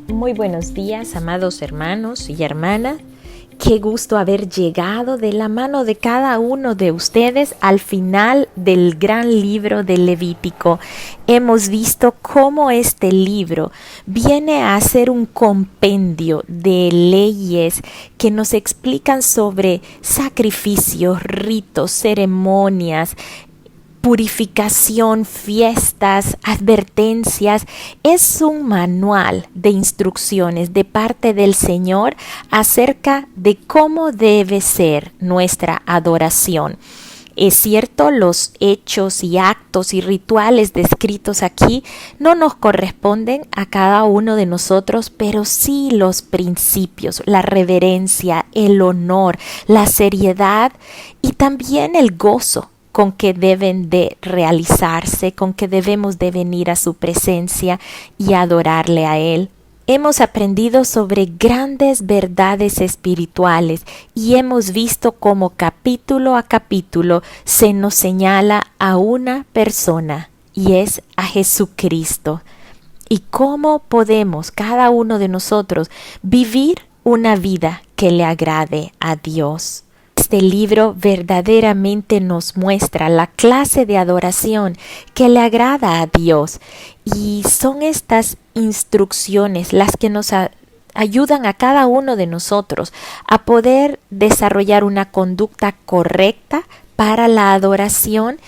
Muy buenos días, amados hermanos y hermanas. Qué gusto haber llegado de la mano de cada uno de ustedes al final del gran libro del Levítico. Hemos visto cómo este libro viene a ser un compendio de leyes que nos explican sobre sacrificios, ritos, ceremonias, purificación, fiestas, advertencias. Es un manual de instrucciones de parte del Señor acerca de cómo debe ser nuestra adoración. Es cierto, los hechos y actos y rituales descritos aquí no nos corresponden a cada uno de nosotros, pero sí los principios, la reverencia, el honor, la seriedad y también el gozo con que deben de realizarse, con que debemos de venir a su presencia y adorarle a Él. Hemos aprendido sobre grandes verdades espirituales y hemos visto cómo capítulo a capítulo se nos señala a una persona y es a Jesucristo. Y cómo podemos cada uno de nosotros vivir una vida que le agrade a Dios. Este libro verdaderamente nos muestra la clase de adoración que le agrada a Dios, y son estas instrucciones las que nos ayudan a cada uno de nosotros a poder desarrollar una conducta correcta para la adoración,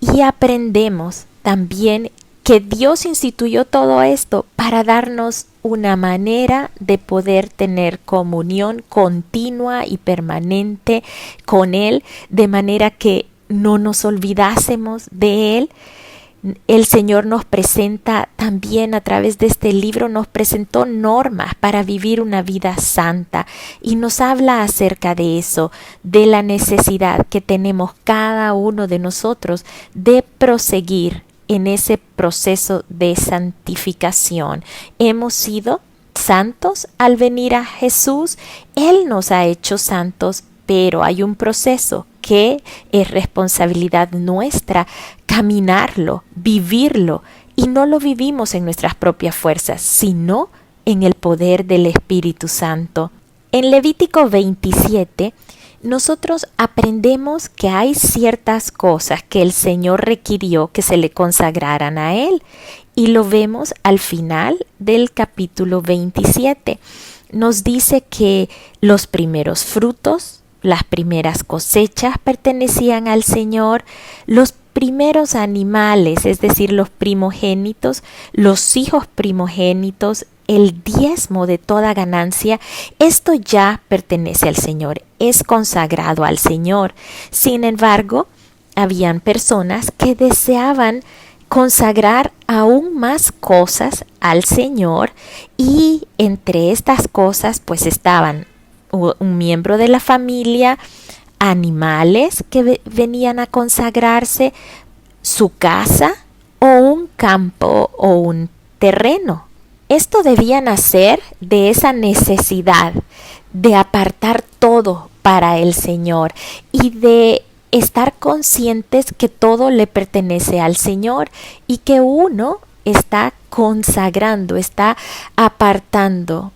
y aprendemos también que Dios instituyó todo esto para darnos una manera de poder tener comunión continua y permanente con Él, de manera que no nos olvidásemos de Él. El Señor nos presenta también a través de este libro, nos presentó normas para vivir una vida santa y nos habla acerca de eso, de la necesidad que tenemos cada uno de nosotros de proseguir en ese proceso de santificación. Hemos sido santos al venir a Jesús. Él nos ha hecho santos, pero hay un proceso que es responsabilidad nuestra caminarlo, vivirlo, y no lo vivimos en nuestras propias fuerzas, sino en el poder del Espíritu Santo. En Levítico 27 nosotros aprendemos que hay ciertas cosas que el Señor requirió que se le consagraran a Él, y lo vemos al final del capítulo 27. Nos dice que los primeros frutos, las primeras cosechas pertenecían al Señor, los primeros animales, es decir, los primogénitos, los hijos primogénitos, el diezmo de toda ganancia, esto ya pertenece al Señor, es consagrado al Señor. Sin embargo, habían personas que deseaban consagrar aún más cosas al Señor, y entre estas cosas pues estaban un miembro de la familia, animales que venían a consagrarse, su casa o un campo o un terreno. Esto debía nacer de esa necesidad de apartar todo para el Señor y de estar conscientes que todo le pertenece al Señor y que uno está consagrando, está apartando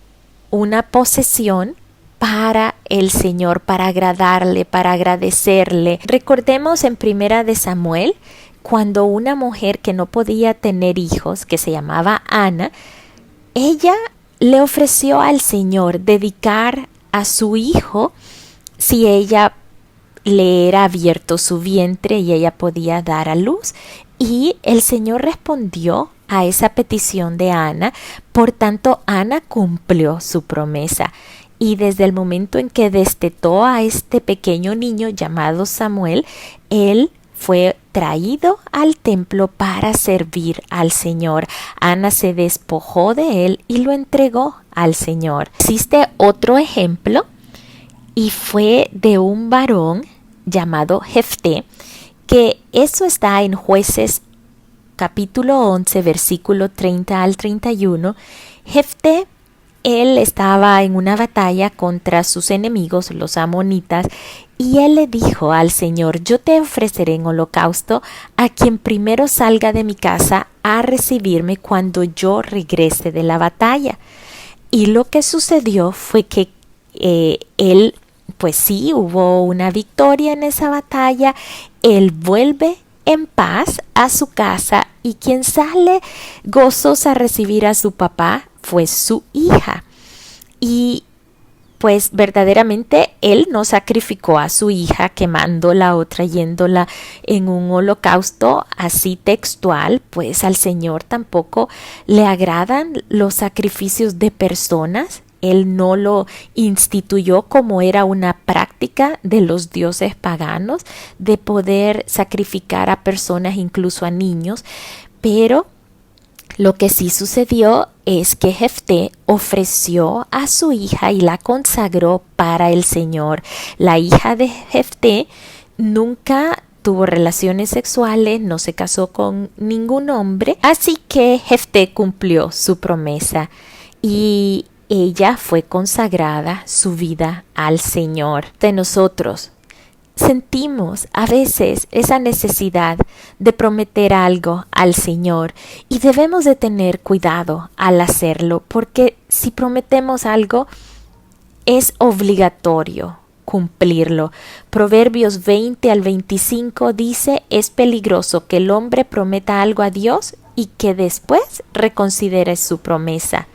una posesión para el Señor, para agradarle, para agradecerle. Recordemos en Primera de Samuel, cuando una mujer que no podía tener hijos, que se llamaba Ana, ella le ofreció al Señor dedicar a su hijo si ella le era abierto su vientre y ella podía dar a luz. Y el Señor respondió a esa petición de Ana, por tanto Ana cumplió su promesa. Y desde el momento en que destetó a este pequeño niño llamado Samuel, él fue traído al templo para servir al Señor. Ana se despojó de él y lo entregó al Señor. Existe otro ejemplo, y fue de un varón llamado Jefté, que eso está en Jueces capítulo 11, versículo 30 al 31. Jefté él estaba en una batalla contra sus enemigos, los amonitas, y él le dijo al Señor: yo te ofreceré en holocausto a quien primero salga de mi casa a recibirme cuando yo regrese de la batalla. Y lo que sucedió fue que él, pues sí, hubo una victoria en esa batalla. Él vuelve en paz a su casa y quien sale gozosa a recibir a su papá fue su hija. Y pues verdaderamente él no sacrificó a su hija quemándola o trayéndola en un holocausto así textual, pues al Señor tampoco le agradan los sacrificios de personas. Él no lo instituyó como era una práctica de los dioses paganos, de poder sacrificar a personas, incluso a niños, pero lo que sí sucedió es que Jefté ofreció a su hija y la consagró para el Señor. La hija de Jefté nunca tuvo relaciones sexuales, no se casó con ningún hombre, así que Jefté cumplió su promesa y ella fue consagrada su vida al Señor. De nosotros sentimos a veces esa necesidad de prometer algo al Señor y debemos de tener cuidado al hacerlo, porque si prometemos algo es obligatorio cumplirlo. Proverbios 20 al 25 dice: es peligroso que el hombre prometa algo a Dios y que después reconsidere su promesa.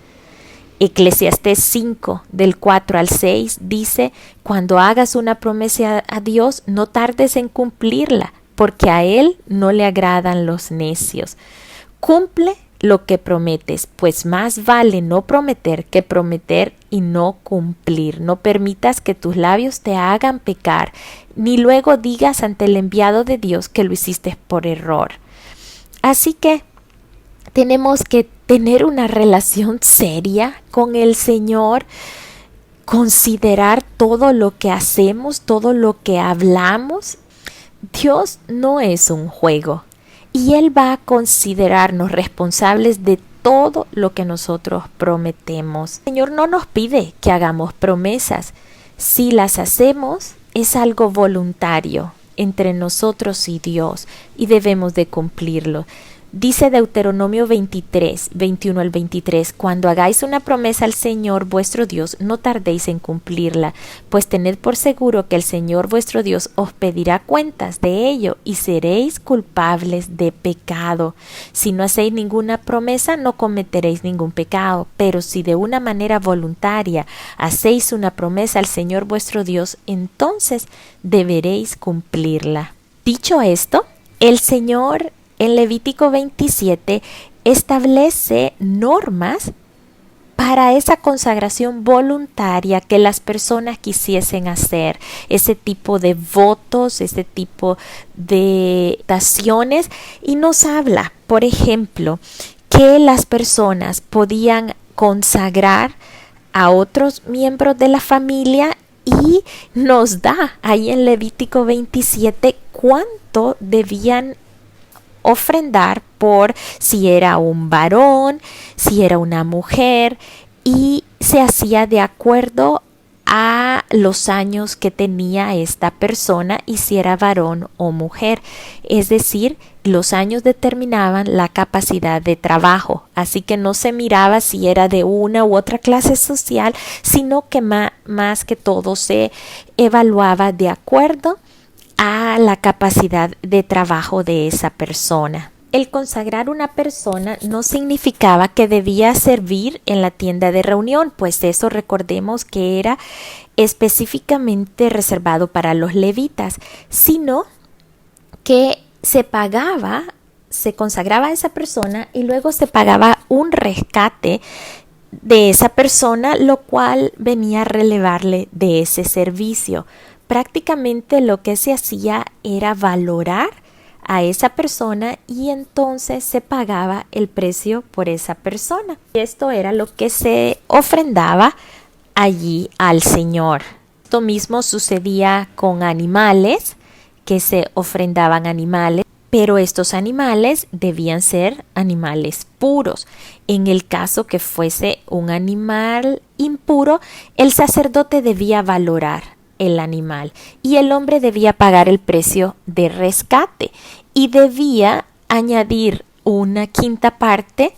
Eclesiastés 5, del 4 al 6, dice: cuando hagas una promesa a Dios, no tardes en cumplirla, porque a Él no le agradan los necios. Cumple lo que prometes, pues más vale no prometer que prometer y no cumplir. No permitas que tus labios te hagan pecar, ni luego digas ante el enviado de Dios que lo hiciste por error. Así que tenemos que tener una relación seria con el Señor, considerar todo lo que hacemos, todo lo que hablamos. Dios no es un juego y Él va a considerarnos responsables de todo lo que nosotros prometemos. El Señor no nos pide que hagamos promesas. Si las hacemos, es algo voluntario entre nosotros y Dios y debemos de cumplirlo. Dice Deuteronomio 23, 21 al 23: cuando hagáis una promesa al Señor vuestro Dios, no tardéis en cumplirla, pues tened por seguro que el Señor vuestro Dios os pedirá cuentas de ello y seréis culpables de pecado. Si no hacéis ninguna promesa, no cometeréis ningún pecado, pero si de una manera voluntaria hacéis una promesa al Señor vuestro Dios, entonces deberéis cumplirla. Dicho esto, el Señor en Levítico 27 establece normas para esa consagración voluntaria que las personas quisiesen hacer, ese tipo de votos, ese tipo de daciones, y nos habla, por ejemplo, que las personas podían consagrar a otros miembros de la familia y nos da ahí en Levítico 27 cuánto debían ofrendar por si era un varón, si era una mujer, y se hacía de acuerdo a los años que tenía esta persona y si era varón o mujer. Es decir, los años determinaban la capacidad de trabajo, así que no se miraba si era de una u otra clase social, sino que más que todo se evaluaba de acuerdo a la capacidad de trabajo de esa persona. El consagrar una persona no significaba que debía servir en la tienda de reunión, pues eso recordemos que era específicamente reservado para los levitas, sino que se consagraba a esa persona y luego se pagaba un rescate de esa persona, lo cual venía a relevarle de ese servicio. Prácticamente lo que se hacía era valorar a esa persona y entonces se pagaba el precio por esa persona. Esto era lo que se ofrendaba allí al Señor. Esto mismo sucedía con animales, que se ofrendaban animales. pero estos animales debían ser animales puros. En el caso que fuese un animal impuro, el sacerdote debía valorar el animal y el hombre debía pagar el precio de rescate y debía añadir una quinta parte,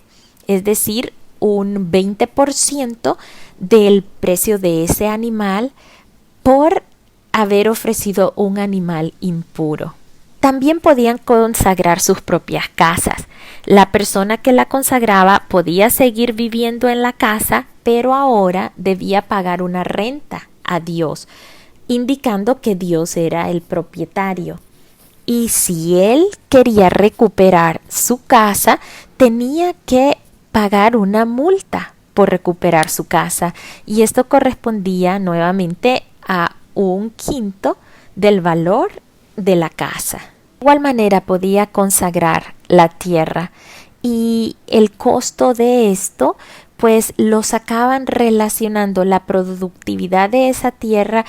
es decir, un 20% del precio de ese animal por haber ofrecido un animal impuro. También podían consagrar sus propias casas. La persona que la consagraba podía seguir viviendo en la casa, pero ahora debía pagar una renta a Dios, indicando que Dios era el propietario. Y si él quería recuperar su casa, tenía que pagar una multa por recuperar su casa, y esto correspondía nuevamente a un quinto del valor de la casa. De igual manera podía consagrar la tierra, y el costo de esto pues lo sacaban relacionando la productividad de esa tierra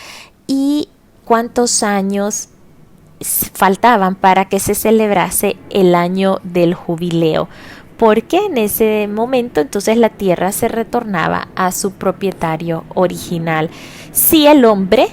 y cuántos años faltaban para que se celebrase el año del jubileo, porque en ese momento entonces la tierra se retornaba a su propietario original, si el hombre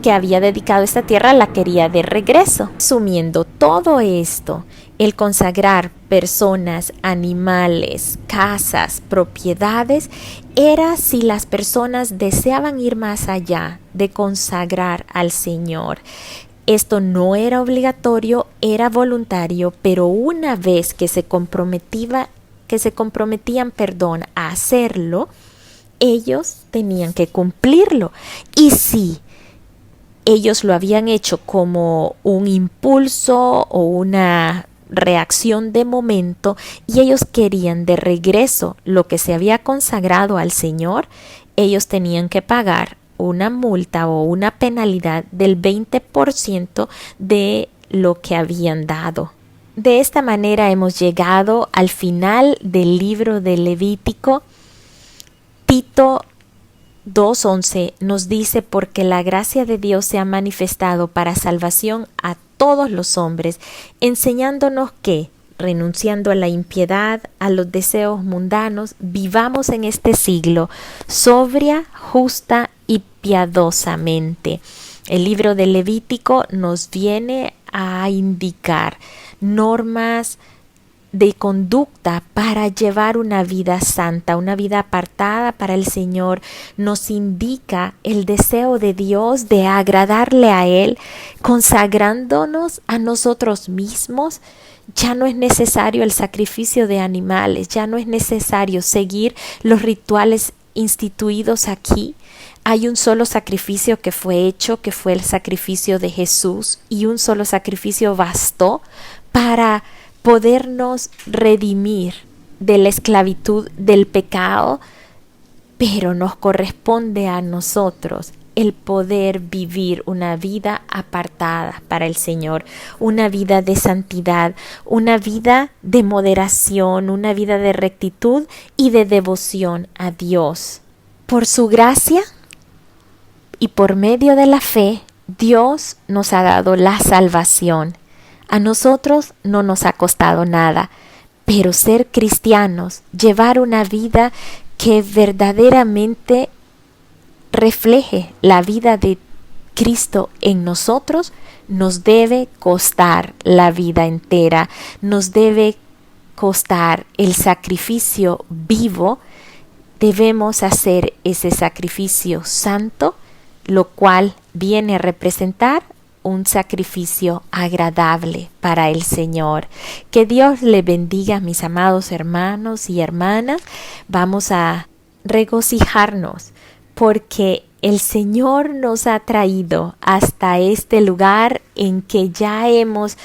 que había dedicado esta tierra la quería de regreso. Asumiendo todo esto, el consagrar personas, animales, casas, propiedades, era si las personas deseaban ir más allá de consagrar al Señor. Esto no era obligatorio, era voluntario, pero una vez que se comprometían, a hacerlo, ellos tenían que cumplirlo. Y si ellos lo habían hecho como un impulso o una reacción de momento y ellos querían de regreso lo que se había consagrado al Señor, ellos tenían que pagar una multa o una penalidad del 20% de lo que habían dado. De esta manera hemos llegado al final del libro de Levítico. Tito 2:11 nos dice: porque la gracia de Dios se ha manifestado para salvación a todos los hombres, enseñándonos que, renunciando a la impiedad, a los deseos mundanos, vivamos en este siglo sobria, justa y piadosamente. El libro de Levítico nos viene a indicar normas de conducta para llevar una vida santa, una vida apartada para el Señor. Nos indica el deseo de Dios de agradarle a Él, consagrándonos a nosotros mismos. Ya no es necesario el sacrificio de animales, ya no es necesario seguir los rituales instituidos aquí. Hay un solo sacrificio que fue hecho, que fue el sacrificio de Jesús, y un solo sacrificio bastó para podernos redimir de la esclavitud del pecado, pero nos corresponde a nosotros el poder vivir una vida apartada para el Señor, una vida de santidad, una vida de moderación, una vida de rectitud y de devoción a Dios. Por su gracia y por medio de la fe, Dios nos ha dado la salvación. A nosotros no nos ha costado nada, pero ser cristianos, llevar una vida que verdaderamente refleje la vida de Cristo en nosotros, nos debe costar la vida entera, nos debe costar el sacrificio vivo. Debemos hacer ese sacrificio santo, lo cual viene a representar un sacrificio agradable para el Señor. Que Dios le bendiga, mis amados hermanos y hermanas. Vamos a regocijarnos porque el Señor nos ha traído hasta este lugar en que ya hemos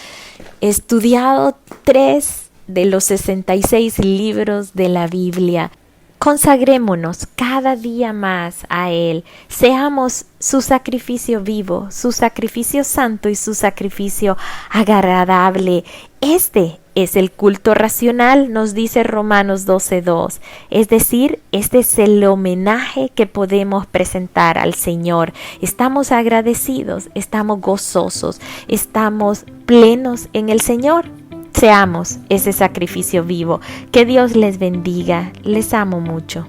estudiado 3 de los 66 libros de la Biblia. Consagrémonos cada día más a Él, seamos su sacrificio vivo, su sacrificio santo y su sacrificio agradable. Este es el culto racional, nos dice Romanos 12:2. Es decir, este es el homenaje que podemos presentar al Señor. Estamos agradecidos, estamos gozosos, estamos plenos en el Señor. Seamos ese sacrificio vivo. Que Dios les bendiga. Les amo mucho.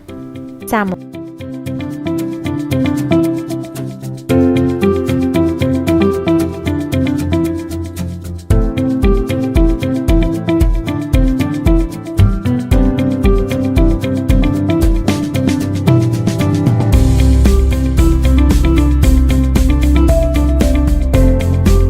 Les amo.